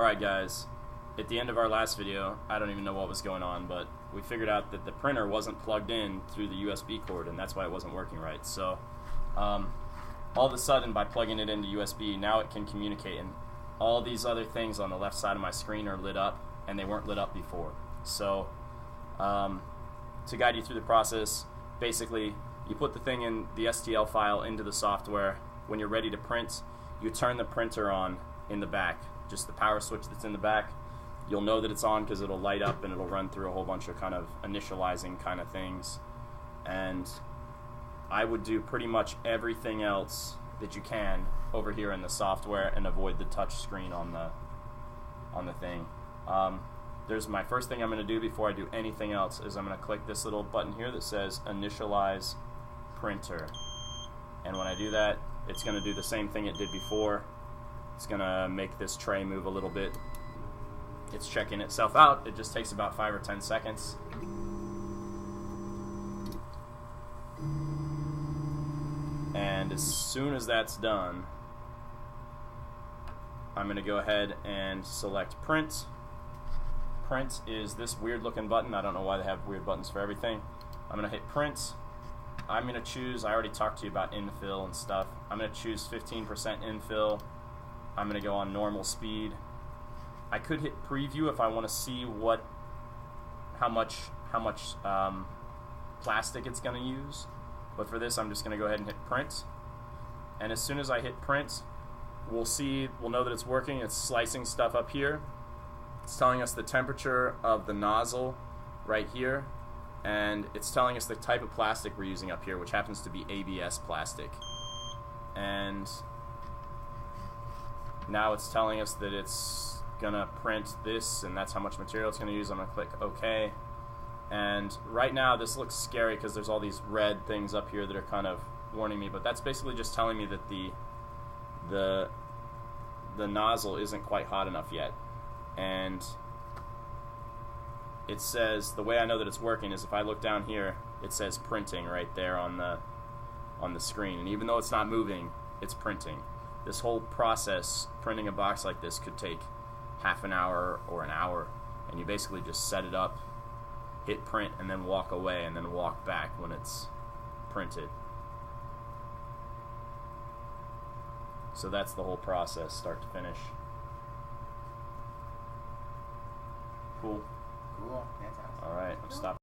Alright guys, at the end of our last video, I don't even know what was going on, but we figured out that the printer wasn't plugged in through the USB cord, and that's why it wasn't working right. So all of a sudden, by plugging it into USB, now it can communicate, and all these other things on the left side of my screen are lit up, and they weren't lit up before. So to guide you through the process, basically you put the thing in the STL file into the software. When you're ready to print, you turn the printer on in the back, just the power switch that's in the back. You'll know that it's on because it'll light up and it'll run through a whole bunch of kind of initializing kind of things. And I would do pretty much everything else that you can over here in the software and avoid the touch screen on the thing. There's my first thing I'm going to do before I do anything else is I'm going to click this little button here that says Initialize Printer. And when I do that, it's going to do the same thing it did before. It's going to make this tray move a little bit. It's checking itself out. It just takes about 5 or 10 seconds. And as soon as that's done, I'm going to go ahead and select Print. Print is this weird looking button. I don't know why they have weird buttons for everything. I'm going to hit Print. I'm going to choose, I already talked to you about infill and stuff. I'm going to choose 15% infill. I'm going to go on normal speed. I could hit preview if I want to see how much plastic it's going to use. But for this, I'm just going to go ahead and hit print. And as soon as I hit print, we'll know that it's working. It's slicing stuff up here. It's telling us the temperature of the nozzle right here, and it's telling us the type of plastic we're using up here, which happens to be ABS plastic. And now it's telling us that it's gonna print this, and that's how much material it's gonna use. I'm gonna click OK. And right now this looks scary because there's all these red things up here that are kind of warning me, but that's basically just telling me that the nozzle isn't quite hot enough yet. And it says, the way I know that it's working is if I look down here, it says printing right there on the screen, and even though it's not moving, it's printing. This whole process, printing a box like this, could take half an hour or an hour, and you basically just set it up, hit print, and then walk away, and then walk back when it's printed. So that's the whole process, start to finish. Cool. Cool. Fantastic. All right, I'm stopping.